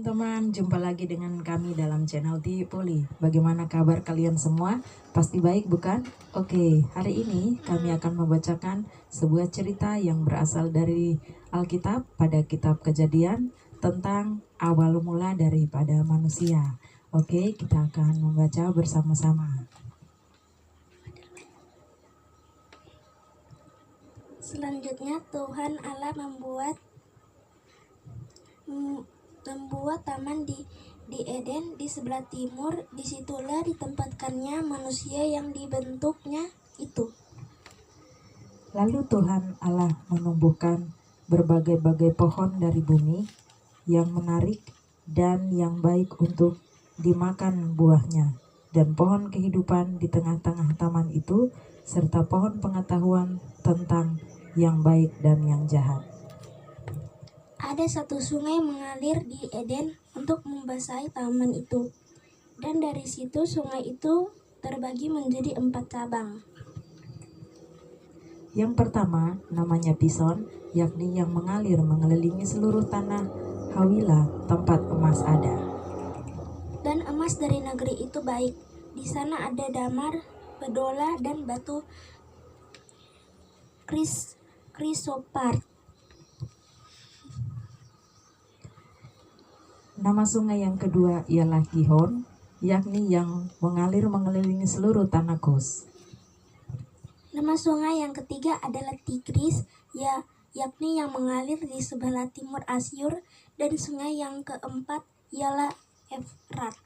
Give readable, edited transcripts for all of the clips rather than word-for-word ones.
teman-teman, jumpa lagi dengan kami dalam channel Tipoli. Bagaimana kabar kalian semua? Pasti baik bukan? Oke, hari ini kami akan membacakan sebuah cerita yang berasal dari Alkitab pada kitab Kejadian tentang awal mula daripada manusia. Oke, kita akan membaca bersama-sama. Selanjutnya Tuhan Allah membuat taman di Eden di sebelah timur. Disitulah ditempatkannya manusia yang dibentuknya itu. Lalu Tuhan Allah menumbuhkan berbagai-bagai pohon dari bumi yang menarik dan yang baik untuk dimakan buahnya, dan pohon kehidupan di tengah-tengah taman itu, serta pohon pengetahuan tentang yang baik dan yang jahat. Ada satu sungai mengalir di Eden untuk membasahi taman itu, dan dari situ sungai itu terbagi menjadi 4 cabang. Yang pertama namanya Pison, yakni yang mengalir mengelilingi seluruh tanah Hawila, tempat emas ada. Dan emas dari negeri itu baik. Di sana ada damar, bedola, dan batu krisopart. Nama sungai yang kedua ialah Gihon, yakni yang mengalir mengelilingi seluruh tanah Kos. Nama sungai yang ketiga adalah Tigris, yakni yang mengalir di sebelah timur Asyur, dan sungai yang keempat ialah Efrat.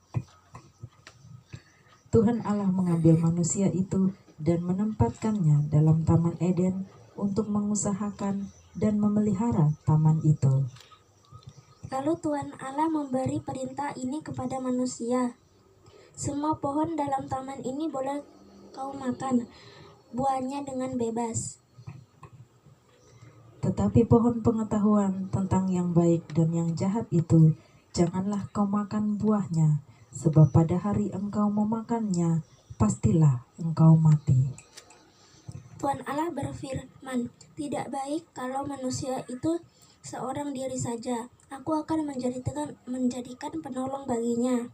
Tuhan Allah mengambil manusia itu dan menempatkannya dalam Taman Eden untuk mengusahakan dan memelihara taman itu. Lalu Tuhan Allah memberi perintah ini kepada manusia. Semua pohon dalam taman ini boleh kau makan buahnya dengan bebas. Tetapi pohon pengetahuan tentang yang baik dan yang jahat itu, janganlah kau makan buahnya, sebab pada hari engkau memakannya, pastilah engkau mati. Tuhan Allah berfirman, tidak baik kalau manusia itu seorang diri saja. Aku akan menjadikan penolong baginya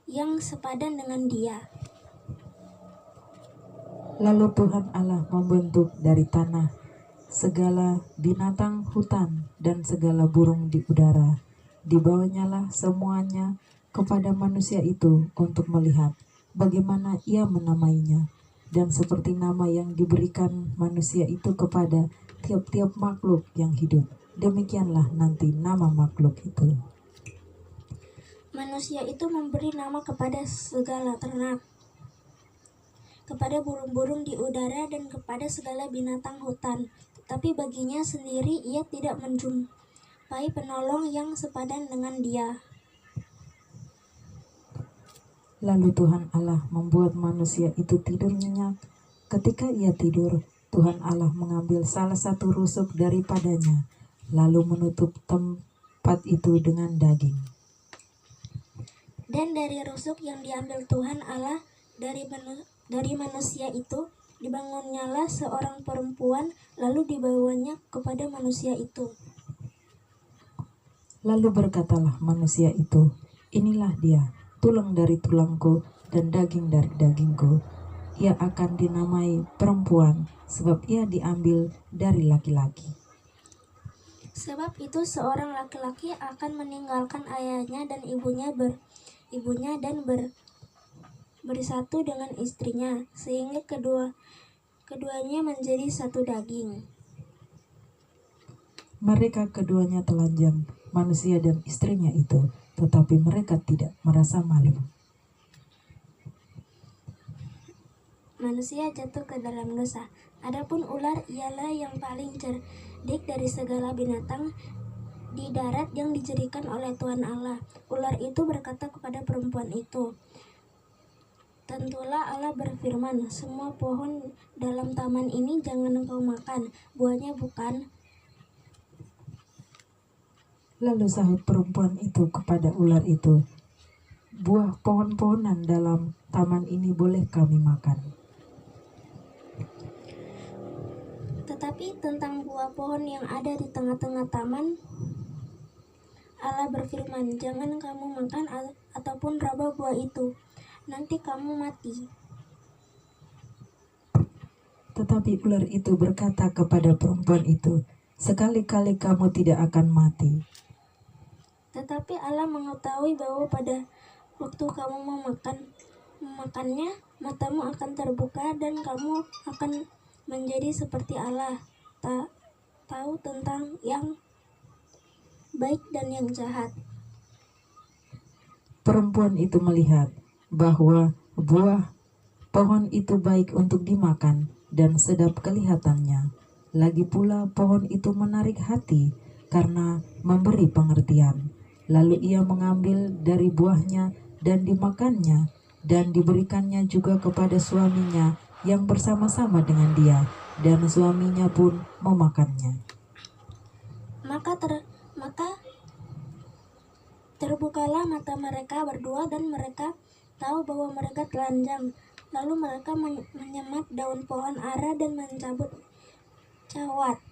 yang sepadan dengan dia. Lalu Tuhan Allah membentuk dari tanah segala binatang hutan dan segala burung di udara. Dibawanyalah semuanya kepada manusia itu untuk melihat bagaimana ia menamainya. Dan seperti nama yang diberikan manusia itu kepada tiap-tiap makhluk yang hidup, demikianlah nanti nama makhluk itu. Manusia itu memberi nama kepada segala ternak, kepada burung-burung di udara, dan kepada segala binatang hutan. Tetapi baginya sendiri ia tidak menjumpai penolong yang sepadan dengan dia. Lalu Tuhan Allah membuat manusia itu tidur nyenyak. Ketika ia tidur, Tuhan Allah mengambil salah satu rusuk daripadanya, lalu menutup tempat itu dengan daging. Dan dari rusuk yang diambil Tuhan Allah dari manusia itu, dibangunnyalah seorang perempuan, lalu dibawanya kepada manusia itu. Lalu berkatalah manusia itu, inilah dia, tulang dari tulangku dan daging dari dagingku. Ia akan dinamai perempuan, sebab ia diambil dari laki-laki. Sebab itu seorang laki-laki akan meninggalkan ayahnya dan ibunya dan bersatu dengan istrinya, sehingga keduanya menjadi satu daging. Mereka keduanya telanjang, manusia dan istrinya itu, tetapi mereka tidak merasa malu. Manusia jatuh ke dalam dosa. Adapun ular ialah yang paling cerdik dari segala binatang di darat yang dijadikan oleh Tuhan Allah. Ular itu berkata kepada perempuan itu, tentulah Allah berfirman, semua pohon dalam taman ini jangan engkau makan buahnya, bukan? Lalu sahut perempuan itu kepada ular itu, buah pohon-pohonan dalam taman ini boleh kami makan. Tetapi tentang buah pohon yang ada di tengah-tengah taman, Allah berfirman, "Jangan kamu makan ataupun raba buah itu, nanti kamu mati." Tetapi ular itu berkata kepada perempuan itu, "Sekali-kali kamu tidak akan mati." Tetapi Allah mengetahui bahwa pada waktu kamu memakannya, matamu akan terbuka dan kamu akan menjadi seperti Allah, tahu tentang yang baik dan yang jahat. Perempuan itu melihat bahwa buah pohon itu baik untuk dimakan dan sedap kelihatannya. Lagi pula pohon itu menarik hati karena memberi pengertian. Lalu ia mengambil dari buahnya dan dimakannya, dan diberikannya juga kepada suaminya yang bersama-sama dengan dia, dan suaminya pun memakannya. Maka terbukalah mata mereka berdua dan mereka tahu bahwa mereka telanjang. Lalu mereka menyemat daun pohon ara dan mencabut cawat.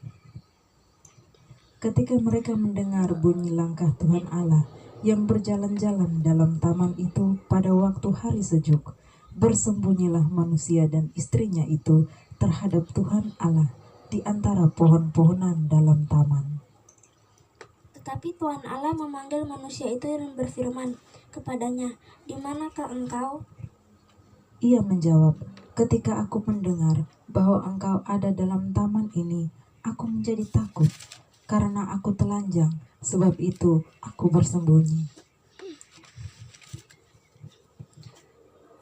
Ketika mereka mendengar bunyi langkah Tuhan Allah yang berjalan-jalan dalam taman itu pada waktu hari sejuk, bersembunyilah manusia dan istrinya itu terhadap Tuhan Allah di antara pohon-pohonan dalam taman. Tetapi Tuhan Allah memanggil manusia itu dan berfirman kepadanya, "Di manakah engkau?" Ia menjawab, "Ketika aku mendengar bahwa engkau ada dalam taman ini, aku menjadi takut, karena aku telanjang, sebab itu aku bersembunyi."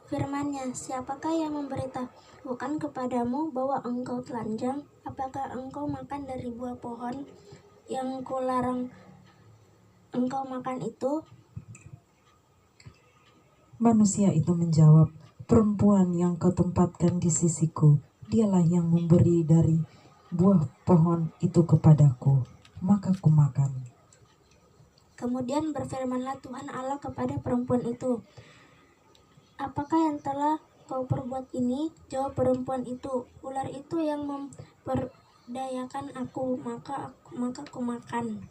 Firman-Nya, "Siapakah yang memberitahukan kepadamu bahwa engkau telanjang? Apakah engkau makan dari buah pohon yang kularang engkau makan itu?" Manusia itu menjawab, "Perempuan yang kau tempatkan di sisiku, dialah yang memberi dari buah pohon itu kepadaku, maka kumakan." Kemudian berfirmanlah Tuhan Allah kepada perempuan itu, "Apakah yang telah kau perbuat ini?" Jawab perempuan itu, "Ular itu yang memperdayakan aku, maka kumakan."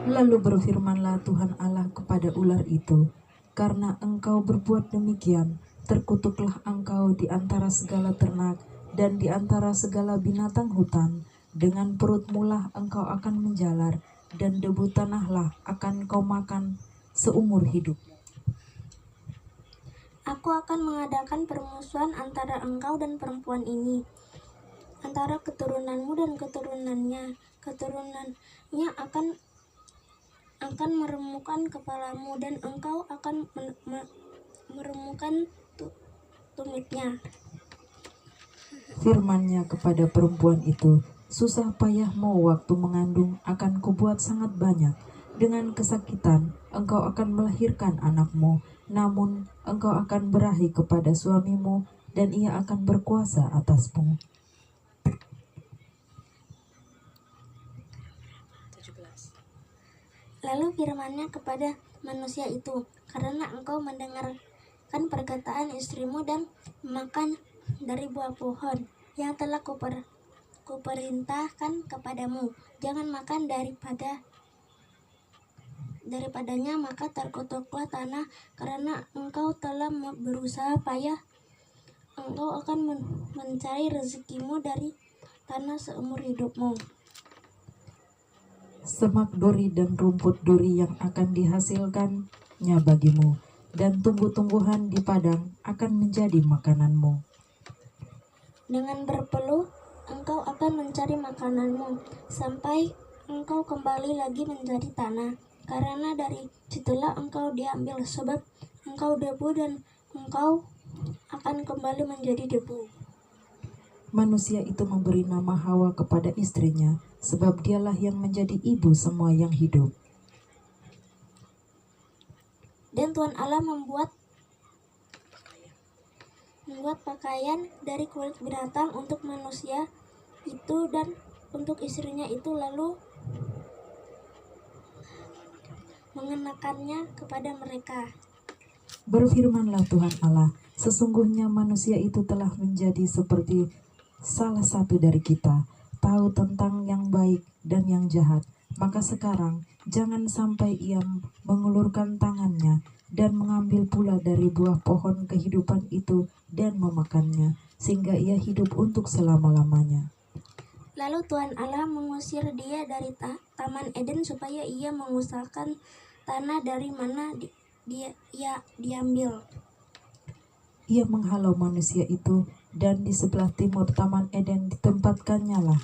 Lalu berfirmanlah Tuhan Allah kepada ular itu, "Karena engkau berbuat demikian, terkutuklah engkau di antara segala ternak dan di antara segala binatang hutan. Dengan perutmu lah engkau akan menjalar, dan debu tanahlah akan kau makan seumur hidup. Aku akan mengadakan permusuhan antara engkau dan perempuan ini, antara keturunanmu dan keturunannya. Keturunannya akan meremukkan kepalamu, dan engkau akan meremukkan tumitnya." Firman-Nya kepada perempuan itu, "Susah payahmu waktu mengandung akan kubuat sangat banyak. Dengan kesakitan engkau akan melahirkan anakmu, namun engkau akan berahi kepada suamimu, dan ia akan berkuasa atasmu." Lalu firman-Nya kepada manusia itu, "Karena engkau mendengarkan perkataan istrimu dan makan dari buah pohon yang telah kuperintahkan kepadamu, jangan makan daripadanya, maka terkutuklah tanah karena engkau telah berusaha payah. Engkau akan mencari rezekimu dari tanah seumur hidupmu. Semak duri dan rumput duri yang akan dihasilkannya bagimu, dan tumbuh-tumbuhan di padang akan menjadi makananmu. Dengan berpeluh engkau akan mencari makananmu sampai engkau kembali lagi menjadi tanah, karena dari situlah engkau diambil, sebab engkau debu dan engkau akan kembali menjadi debu." Manusia itu memberi nama Hawa kepada istrinya, sebab dialah yang menjadi ibu semua yang hidup. Dan Tuhan Allah membuat pakaian dari kulit binatang untuk manusia itu dan untuk istrinya itu, lalu mengenakannya kepada mereka. Berfirmanlah Tuhan Allah, "Sesungguhnya manusia itu telah menjadi seperti salah satu dari kita, tahu tentang yang baik dan yang jahat. Maka sekarang Jangan sampai ia mengulurkan tangannya dan mengambil pula dari buah pohon kehidupan itu dan memakannya, sehingga ia hidup untuk selama-lamanya. Lalu Tuhan Allah mengusir dia dari Taman Eden supaya ia mengusahakan tanah dari mana ia diambil. Ia menghalau manusia itu, dan di sebelah timur Taman Eden ditempatkannya lah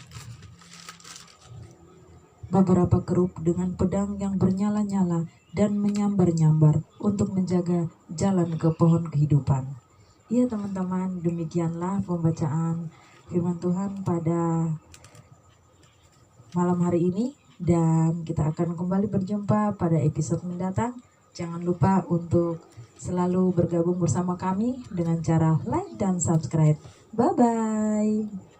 beberapa kerub dengan pedang yang bernyala-nyala dan menyambar-nyambar untuk menjaga jalan ke pohon kehidupan. Ya teman-teman, demikianlah pembacaan firman Tuhan pada malam hari ini, dan kita akan kembali berjumpa pada episode mendatang. Jangan lupa untuk selalu bergabung bersama kami dengan cara like dan subscribe. Bye-bye.